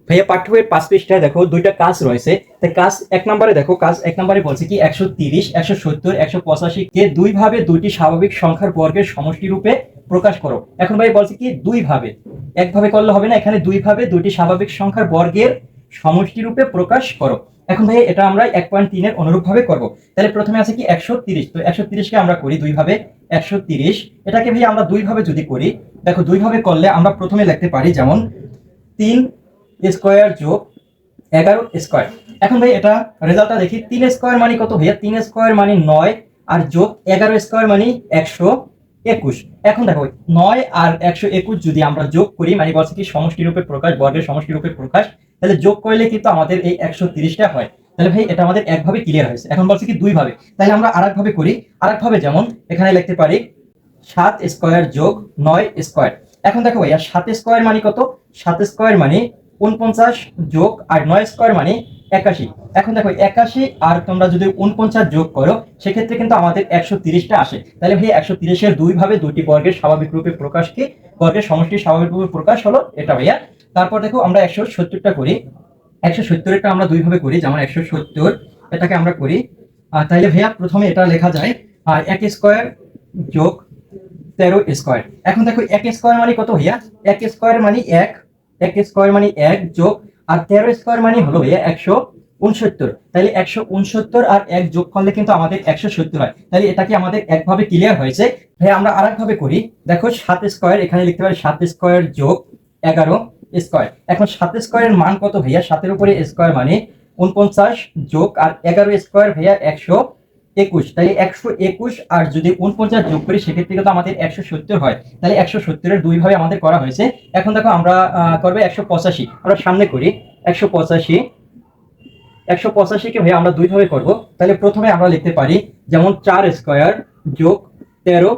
ভাইয়া পাঠ্য বইয়ের 5 পৃষ্ঠায় দেখো দুইটা কাজ রয়েছে। তাই কাজ 1 নম্বরে দেখো, কাজ 1 নম্বরে বলছে কি 130, 170, 185 কে দুই ভাবে দুইটি স্বাভাবিক সংখ্যার বর্গের সমষ্টি রূপে প্রকাশ করো। এখন ভাই বলছে কি দুই ভাবে, একভাবে করলে হবে না, এখানে দুই ভাবে দুইটি স্বাভাবিক সংখ্যার বর্গের সমষ্টি রূপে প্রকাশ করো। এখন ভাই এটা আমরা 1.3 এর অনুরূপ ভাবে করব। তাহলে প্রথমে আছে কি 130, তো 130 কে আমরা করি দুই ভাবে 130। এটাকে ভাই আমরা দুই ভাবে যদি করি, দেখো দুই ভাবে করলে আমরা প্রথমে লিখতে পারি যেমন 3 স্কয়ার যোগ 11 স্কয়ার। এখন ভাই এটা রেজাল্টটা দেখি, 3 স্কয়ার মানে কত ভাইয়া? 3 স্কয়ার মানে 9 আর যোগ 11 স্কয়ার মানে 121। এখন দেখো 9 আর 121 যদি আমরা যোগ করি, মানে বলছে কি সমষ্টি রূপে প্রকাশ, বর্গের সমষ্টি রূপে প্রকাশ, তাহলে যোগ করলে কিন্তু আমাদের এই 130টা হয়। তাহলে ভাই এটা আমাদের একভাবে ক্লিয়ার হয়েছে। এখন বলছে কি দুই ভাবে, তাহলে আমরা আরেকভাবে করি। আরেকভাবে যেমন এখানে লিখতে পারি 7 স্কয়ার যোগ 9 স্কয়ার। এখন দেখো ভাইয়া 7 স্কয়ার মানে কত? 7 স্কয়ার মানে 49 যোগ আর 9 স্কয়ার মানে 81। এখন দেখো 81 আর তোমরা যদি 49 যোগ করো, সেক্ষেত্রে কিন্তু আমাদের 130টা আসে। তাহলে ভাই 130 এর দুই ভাবে দুটি বর্গের স্বাভাবিক রূপে প্রকাশ কি, বর্গের সমষ্টি স্বাভাবিক রূপে প্রকাশ হলো এটা ভাইয়া। তারপর দেখো আমরা 170টা করি। 170 আমরা দুই ভাবে করি, যেমন 170 এটাকে আমরা করি। তাহলে ভাইয়া প্রথমে এটা লেখা যায় 1 স্কয়ার যোগ 13 স্কয়ার। এখন দেখো 1 স্কয়ার মানে কত ভাইয়া? 1 স্কয়ার মানে 1 স্কয়ার মানে 1 যোগ আর 13 স্কয়ার মানে হলো ভাইয়া 169। তাহলে 169 আর 1 যোগ করলে কিন্তু আমাদের 170 হয়। তাহলে এটা কি আমাদের একভাবে ক্লিয়ার হয়েছে। ভাইয়া আমরা আরেকভাবে করি, দেখো 7 স্কয়ার, এখানে লিখতে পারি 7 স্কয়ার যোগ 11 স্কয়ার। এখন 7 স্কয়ারের মান কত ভাইয়া? 7 এর উপরে স্কয়ার মানে 49 যোগ আর 11 স্কয়ার ভাইয়া 121। তাহলে 121 আর যদি 49 যোগ করি, সেক্ষেত্রে কিন্তু আমাদের 170 হয়। তাহলে 170 এর দুই ভাবে আমাদের করা হয়েছে। এখন দেখো আমরা করবে 185। আমরা সামনে করি 185। 185 কে ভাই আমরা দুই ভাবে করব। তাহলে প্রথমে আমরা লিখতে পারি যেমন 4 স্কয়ার যোগ 13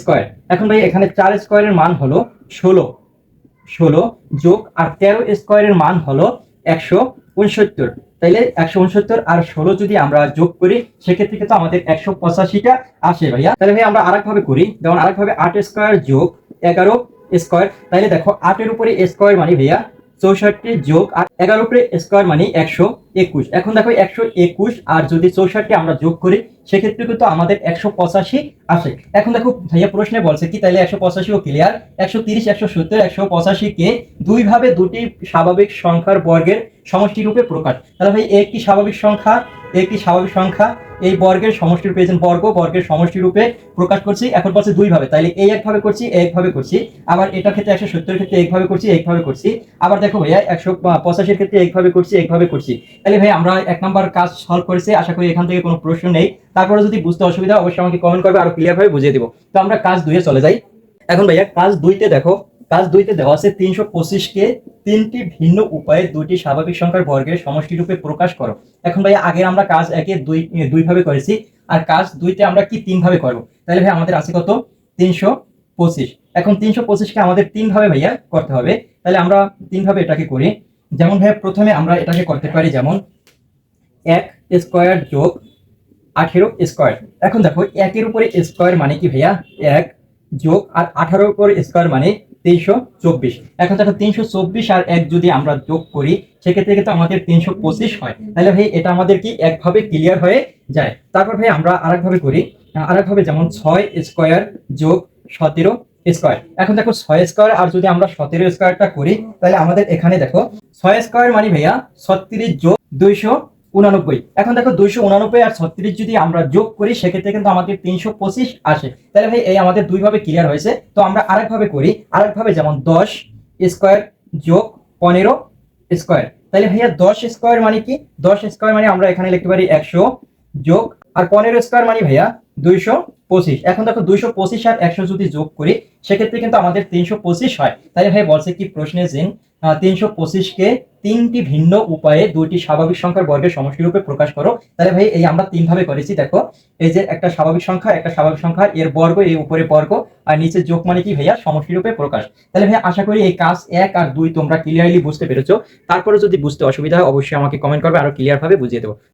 স্কয়ার। এখন ভাই এখানে 4 স্কয়ারের মান হলো 16 যোগ আর 13 স্কয়ারের মান হলো 169। তাইলে 169 আর 16 যদি আমরা যোগ করি, সেক্ষেত্রে কিন্তু আমাদের 185টা আসে ভাইয়া। তাহলে ভাই আমরা আরেকভাবে করি, যেমন আরেকভাবে 8 স্কয়ার যোগ 11 স্কয়ার। তাইলে দেখো 8 এর উপরে স্কয়ার মানে ভাইয়া 64 যোগ আর 11 উপরে স্কয়ার মানে 121। এখন দেখো 121 আর যদি 64 আমরা যোগ করি, সেক্ষেত্রে কিন্তু আমাদের 185 আসে। এখন দেখো ভাইয়া প্রশ্নে বলছে কি, তাহলে 185 ও ক্লিয়ার। 130, 170, 185 কে দুই ভাবে দুটি স্বাভাবিক সংখ্যার বর্গের সমষ্টি রূপে প্রকাশ। তাহলে ভাই একটি স্বাভাবিক সংখ্যা, একটি স্বাভাবিক সংখ্যা এই বর্গের সমষ্টি রূপে, বর্গের সমষ্টি রূপে প্রকাশ করছি। এখন বলছে দুই ভাবে, তাহলে এই একভাবে করছি, একভাবে করছি। আবার এটার ক্ষেত্রে 170 এর ক্ষেত্রে একভাবে করছি, একভাবে করছি। আবার দেখো ভাইয়া 185 এর ক্ষেত্রে একভাবে করছি, একভাবে করছি। তাহলে ভাই আমরা 1 নাম্বার কাজ সলভ করেছি। আশা করি এখান থেকে কোনো প্রশ্ন নেই। তারপরে যদি বুঝতে অসুবিধা অবশ্যই আমাকে কমেন্ট করবে, আরো ক্লিয়ার ভাবে বুঝিয়ে দেবো। তো আমরা কাজ 2 এ চলে যাই। এখন ভাইয়া কাজ 2তে দেখো, কাজ 2তে দেওয়া আছে 325 কে তিনটি ভিন্ন উপায়ে দুইটি স্বাভাবিক সংখ্যার বর্গের সমষ্টি রূপে প্রকাশ করো। এখন ভাইয়া আগে আমরা কাজ 1 এ দুই ভাবে করেছি, আর কাজ 2তে আমরা কি 3 ভাবে করব। তাহলে ভাই আমাদের আছে কত? 325। এখন 325 কে আমাদের 3 ভাবে ভাইয়া করতে হবে। তাহলে আমরা 3 ভাবে এটাকে করি। যেমন ভাইয়া প্রথমে আমরা এটাকে করতে পারি যেমন 1 স্কয়ার যোগ 18 স্কয়ার। এখন দেখো 1 এর উপরে স্কয়ার মানে কি ভাইয়া 1 যোগ আর 18 এর উপরে স্কয়ার মানে 324। এখন দেখো 324 আর 1 যদি আমরা যোগ করি, সেক্ষেত্রে কিন্তু আমাদের 325 হয়। তাহলে ভাই এটা আমাদের কি একভাবে ক্লিয়ার হয়ে যায়। তারপর ভাই আমরা আরেকভাবে করি, আরেকভাবে যেমন 6 স্কয়ার যোগ 17 স্কয়ার। এখন দেখো 6 স্কয়ার আর যদি আমরা 17 স্কয়ারটা করি, তাহলে আমাদের এখানে দেখো 6 স্কয়ার মানে ভাইয়া 36 যোগ 289। এখন দেখো 289 আর 36 যদি আমরা যোগ করি, সেক্ষেত্রে কিন্তু আমাদের 325 আসে। তাহলে ভাই এই আমাদের দুই ভাবে ক্লিয়ার হয়েছে। তো আমরা আরেকভাবে করি, আরেকভাবে যেমন 10 স্কয়ার যোগ 15 স্কয়ার। তাহলে ভাইয়া 10 স্কয়ার মানে কি? 10 স্কয়ার মানে আমরা এখানে লিখতে পারি 100 যোগ আর 15 স্কয়ার মানে ভাইয়া 225। এখন দেখো 225 আর 100 যদি যোগ করি, সেক্ষেত্রে কিন্তু আমাদের 325 হয়। তাই ভাই বলছে কি প্রশ্নে যে 325 কে তিনটি ভিন্ন উপায়ে দুইটি স্বাভাবিক সংখ্যার বর্গের সমষ্টি রূপে প্রকাশ করো। তাহলে ভাই এই আমরা 3 ভাবে করেছি। দেখো এই যে একটা স্বাভাবিক সংখ্যা এর বর্গ, এই উপরে বর্গ আর নিচে যোগ মানে কি ভাইয়া সমষ্টি রূপে প্রকাশ। তাহলে ভাই আশা করি এই কাজ 1 আর 2 তোমরা ক্লিয়ারলি বুঝতে পেরেছো। তারপরে যদি বুঝতে অসুবিধা হয় অবশ্যই আমাকে কমেন্ট করবে, আরো ক্লিয়ার ভাবে বুঝিয়ে দেবো।